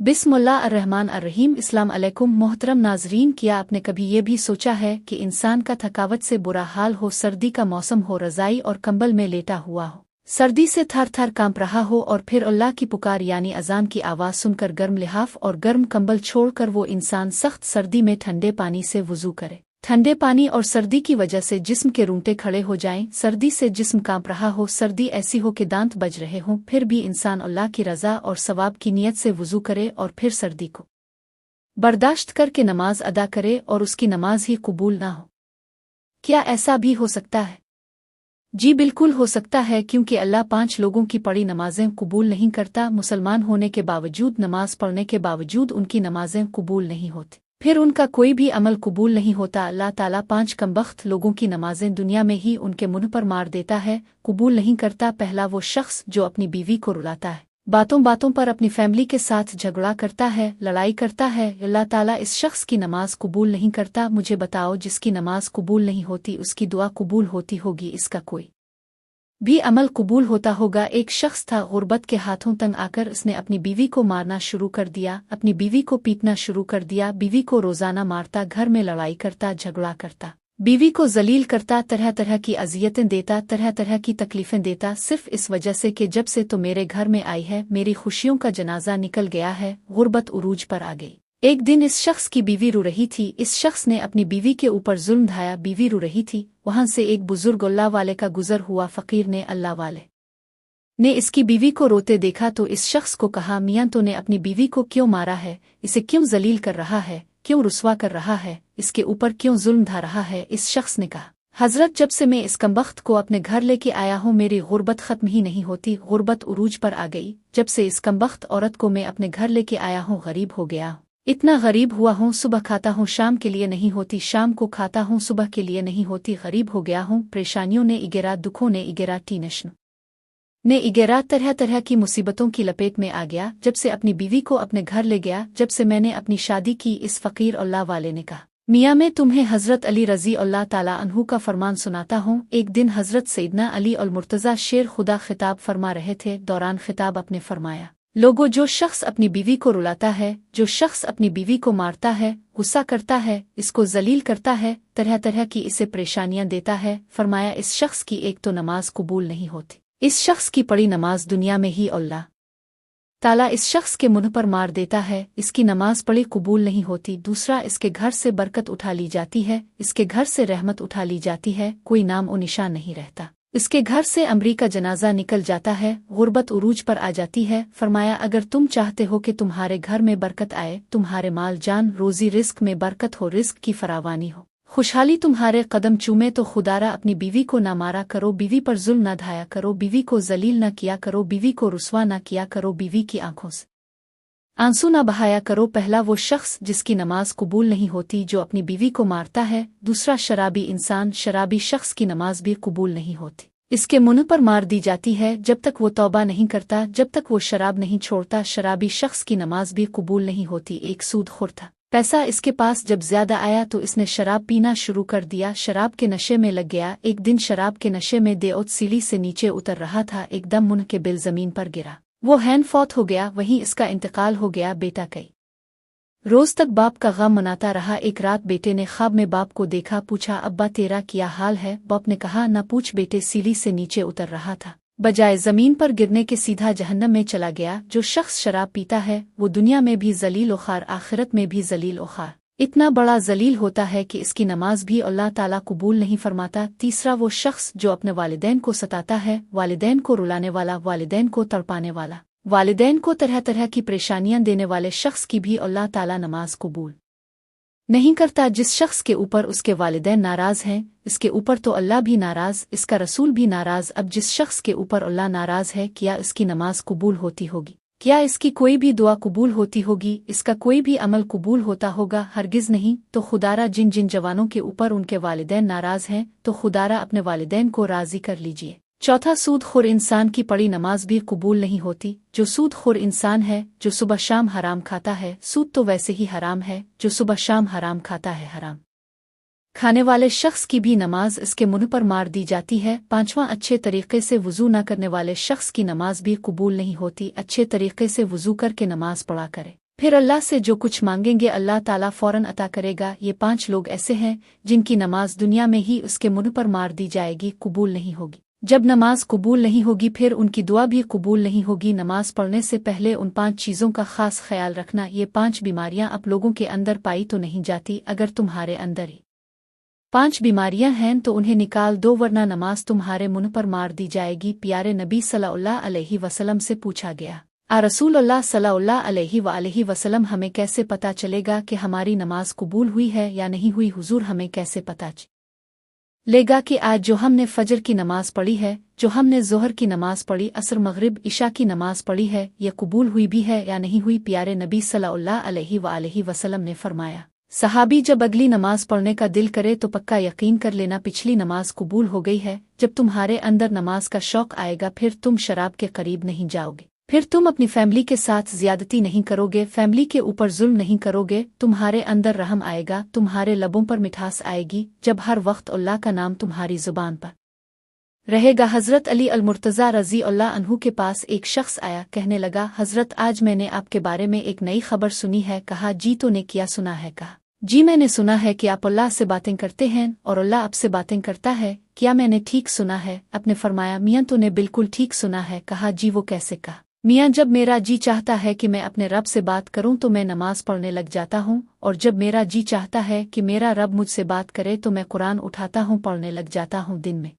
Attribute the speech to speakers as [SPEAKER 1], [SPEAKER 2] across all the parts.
[SPEAKER 1] बिस्मिल्लाह अर्रहमान अर्रहीम। इस्लाम अलैकुम मोहतरम नाजरीन, क्या आपने कभी ये भी सोचा है कि इंसान का थकावट से बुरा हाल हो, सर्दी का मौसम हो, रज़ाई और कंबल में लेटा हुआ हो, सर्दी से थर थर कांप रहा हो और फिर अल्लाह की पुकार यानी अजान की आवाज़ सुनकर गर्म लिहाफ और गर्म कंबल छोड़कर वो इंसान सख्त सर्दी में ठंडे पानी से वुज़ू करे। ठंडे पानी और सर्दी की वजह से जिस्म के रूंटे खड़े हो जाएं, सर्दी से जिस्म कांप रहा हो, सर्दी ऐसी हो कि दांत बज रहे हों, फिर भी इंसान अल्लाह की रज़ा और सवाब की नीयत से वुज़ू करे और फिर सर्दी को बर्दाश्त करके नमाज अदा करे और उसकी नमाज ही कबूल ना हो। क्या ऐसा भी हो सकता है? जी बिल्कुल हो सकता है, क्योंकि अल्लाह 5 लोगों की पढ़ी नमाजें कबूल नहीं करता। मुसलमान होने के बावजूद, नमाज पढ़ने के बावजूद उनकी नमाजें कबूल नहीं होती, फिर उनका कोई भी अमल कबूल नहीं होता। अल्लाह ताला 5 कमबख्त लोगों की नमाजें दुनिया में ही उनके मुंह पर मार देता है, कबूल नहीं करता। पहला वो शख्स जो अपनी बीवी को रुलाता है, बातों बातों पर अपनी फैमिली के साथ झगड़ा करता है, लड़ाई करता है। अल्लाह ताला इस शख्स की नमाज कबूल नहीं करता। मुझे बताओ, जिसकी नमाज कबूल नहीं होती उसकी दुआ कबूल होती होगी? इसका कोई भी अमल कबूल होता होगा? एक शख्स था, गुर्बत के हाथों तंग आकर उसने अपनी बीवी को मारना शुरू कर दिया, अपनी बीवी को पीटना शुरू कर दिया, बीवी को रोजाना मारता, घर में लड़ाई करता, झगड़ा करता, बीवी को जलील करता, तरह तरह की अजियतें देता, तरह तरह की तकलीफें देता, सिर्फ इस वजह से कि जब से तो मेरे घर में आई है मेरी खुशियों का जनाजा निकल गया है, गुर्बत उरूज पर आ गई। एक दिन इस शख्स की बीवी रो रही थी, इस शख्स ने अपनी बीवी के ऊपर जुल्म ढाया, बीवी रो रही थी। वहां से एक बुजुर्ग अल्लाह वाले का गुजर हुआ। फकीर ने, अल्लाह वाले ने इसकी बीवी को रोते देखा तो इस शख्स को कहा, मियां तो ने अपनी बीवी को क्यों मारा है? इसे क्यों जलील कर रहा है? क्यों रुस्वा कर रहा है? इसके ऊपर क्यों जुल्म ढा रहा है? इस शख्स ने कहा, हजरत, जब से मैं इस कमबख्त को अपने घर लेके आया हूँ मेरी गुर्बत खत्म ही नहीं होती, गुर्बत उरूज पर आ गई। जब से इस कमबख्त औरत को मैं अपने घर लेके आया हूँ गरीब हो गया हूँ, इतना गरीब हुआ हूँ, सुबह खाता हूँ शाम के लिए नहीं होती, शाम को खाता हूँ सुबह के लिए नहीं होती, गरीब हो गया हूँ। परेशानियों ने इगेरा, दुखों ने इगेरा, टीनशन ने इगेरा, तरह तरह की मुसीबतों की लपेट में आ गया। जब से अपनी बीवी को अपने घर ले गया, जब से मैंने अपनी शादी की। इस फकीर अल्लाह वाले ने कहा, मियाँ मैं तुम्हें हजरत अली रजी अल्लाह ताला अन्हु का फरमान सुनाता हूँ। एक दिन हजरत सैयदना अली और मुर्तज़ा शेर खुदा खिताब फरमा रहे थे। दौरान खिताब अपने फरमाया, लोगों, जो शख्स अपनी बीवी को रुलाता है, जो शख्स अपनी बीवी को मारता है, गुस्सा करता है, इसको जलील करता है, तरह तरह की इसे परेशानियां देता है, फरमाया इस शख्स की एक तो नमाज कबूल नहीं होती, इस शख्स की पड़ी नमाज दुनिया में ही अल्लाह ताला इस शख्स के मुंह पर मार देता है, इसकी नमाज पड़ी कबूल नहीं होती। दूसरा, इसके घर से बरकत उठा ली जाती है, इसके घर से रहमत उठा ली जाती है, कोई नाम और निशान नहीं रहता, इसके घर से अमरी का जनाजा निकल जाता है, गुर्बत उरूज पर आ जाती है। फरमाया, अगर तुम चाहते हो कि तुम्हारे घर में बरकत आए, तुम्हारे माल जान रोजी रिस्क में बरकत हो, रिस्क की फरावानी हो, खुशहाली तुम्हारे कदम चूमे, तो खुदारा अपनी बीवी को ना मारा करो, बीवी पर जुल्म ना ढाया करो, बीवी को जलील ना किया करो, बीवी को रुस्वा ना किया करो, बीवी की आंखों से आंसू ना बहाया करो। पहला वो शख्स जिसकी नमाज कबूल नहीं होती, जो अपनी बीवी को मारता है। दूसरा, शराबी इंसान, शराबी शख्स की नमाज भी कबूल नहीं होती, इसके मुंह पर मार दी जाती है जब तक वो तौबा नहीं करता, जब तक वो शराब नहीं छोड़ता। शराबी शख्स की नमाज भी कबूल नहीं होती। एक सूदखोर था, पैसा इसके पास जब ज्यादा आया तो इसने शराब पीना शुरू कर दिया, शराब के नशे में लग गया। एक दिन शराब के नशे में देओत सीढ़ी से नीचे उतर रहा था, एकदम मुंह के बिल जमीन पर गिरा, वो हैन फौत हो गया, वहीं इसका इंतकाल हो गया। बेटा कई रोज तक बाप का गम मनाता रहा। एक रात बेटे ने ख्वाब में बाप को देखा, पूछा, अब्बा तेरा क्या हाल है? बाप ने कहा, न पूछ बेटे, सीढ़ी से नीचे उतर रहा था, बजाय जमीन पर गिरने के सीधा जहन्नम में चला गया। जो शख्स शराब पीता है वो दुनिया में भी जलील खार, आखिरत में भी जलील खार, इतना बड़ा जलील होता है कि इसकी नमाज भी अल्लाह ताला कबूल नहीं फरमाता। तीसरा, वो शख्स जो अपने वालिदैन को सताता है, वालिदैन को रुलाने वाला, वालिदैन को तड़पाने वाला, वालिदैन को तरह तरह की परेशानियां देने वाले शख्स की भी अल्लाह ताला नमाज कबूल नहीं करता। जिस शख्स के ऊपर उसके वालिदैन नाराज हैं, इसके ऊपर तो अल्लाह भी नाराज, इसका रसूल भी नाराज। अब जिस शख्स के ऊपर अल्लाह नाराज है, क्या इसकी नमाज कबूल होती होगी? क्या इसकी कोई भी दुआ कबूल होती होगी? इसका कोई भी अमल कबूल होता होगा? हरगिज नहीं। तो खुदारा जिन जिन जवानों के ऊपर उनके वालिदैन नाराज हैं, तो खुदारा अपने वालिदैन को राजी कर लीजिए। चौथा, सूदखोर इंसान की पड़ी नमाज भी कबूल नहीं होती। जो सूदखोर इंसान है, जो सुबह शाम हराम खाता है, सूद तो वैसे ही हराम है, जो सुबह शाम हराम खाता है, हराम खाने वाले शख्स की भी नमाज इसके मुंह पर मार दी जाती है। पांचवां, अच्छे तरीके से वुजू न करने वाले शख्स की नमाज भी कबूल नहीं होती। अच्छे तरीके से वुजू करके नमाज पढ़ा करे। फिर अल्लाह से जो कुछ मांगेंगे अल्लाह ताला फौरन अता करेगा। ये 5 लोग ऐसे हैं जिनकी नमाज दुनिया में ही उसके मुंह पर मार दी जाएगी, कबूल नहीं होगी। जब नमाज कबूल नहीं होगी फिर उनकी दुआ भी कबूल नहीं होगी। नमाज पढ़ने से पहले उन 5 चीज़ों का खास ख्याल रखना। ये 5 बीमारियां आप लोगों के अंदर पाई तो नहीं जाती। अगर तुम्हारे अंदर ही 5 बीमारियां हैं तो उन्हें निकाल दो, वरना नमाज तुम्हारे मुंह पर मार दी जाएगी। प्यारे नबी सल्लल्लाहु अलैहि वसल्लम से पूछा गया, रसूलुल्लाह सल्लल्लाहु अलैहि वसल्लम, हमें कैसे पता चलेगा कि हमारी नमाज कबूल हुई है या नहीं हुई? हुजूर, हमें कैसे पता चलेगा कि आज जो हमने फजर की नमाज पढ़ी है, जो हमने जोहर की नमाज पढ़ी, असर, मगरिब, इशा की नमाज पढ़ी है, ये कबूल हुई भी है या नहीं हुई? प्यारे नबी सल्लल्लाहु अलैहि वसल्लम ने फरमाया, सहाबी, जब अगली नमाज पढ़ने का दिल करे तो पक्का यकीन कर लेना पिछली नमाज कबूल हो गई है। जब तुम्हारे अंदर नमाज का शौक आएगा फिर तुम शराब के करीब नहीं जाओगे, फिर तुम अपनी फैमिली के साथ ज्यादती नहीं करोगे, फैमिली के ऊपर जुल्म नहीं करोगे, तुम्हारे अंदर रहम आएगा, तुम्हारे लबों पर मिठास आएगी। जब हर वक्त अल्लाह का नाम तुम्हारी जुबान पर रहेगा। हजरत अली अल-मुर्तज़ा रज़ी अल्लाह अन्हु के पास एक शख्स आया, कहने लगा, हजरत, आज मैंने आपके बारे में एक नई खबर सुनी है। कहा, जी, तो ने क्या सुना है? कहा, जी, मैंने सुना है कि आप अल्लाह से बातें करते हैं और अल्लाह आपसे बातें करता है। क्या मैंने ठीक सुना है? आपने फरमाया, मियाँ, तो ने बिल्कुल ठीक सुना है। कहा, जी, वो कैसे? कहा, मियाँ, जब मेरा जी चाहता है कि मैं अपने रब से बात करूं तो मैं नमाज पढ़ने लग जाता हूं, और जब मेरा जी चाहता है कि मेरा रब मुझसे बात करे तो मैं कुरान उठाता हूं, पढ़ने लग जाता हूं। दिन में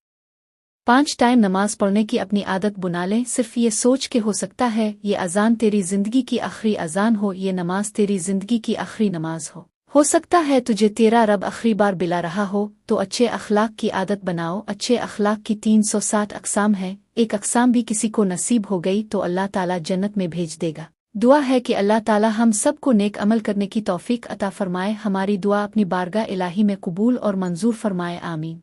[SPEAKER 1] 5 टाइम नमाज पढ़ने की अपनी आदत बुना लें। सिर्फ ये सोच के हो सकता है ये अजान तेरी जिंदगी की आखिरी अजान हो, ये नमाज तेरी जिंदगी की आखिरी नमाज हो सकता है तुझे तेरा रब आखिरी बार बिला रहा हो। तो अच्छे अखलाक की आदत बनाओ। अच्छे अखलाक की 360 अक़साम है, एक अक़साम भी किसी को नसीब हो गई तो अल्लाह ताला जन्नत में भेज देगा। दुआ है कि अल्लाह ताला हम सबको नेक अमल करने की तौफीक अता फरमाए। हमारी दुआ अपनी बारगाह इलाही में कबूल और मंजूर फरमाए, आमीन।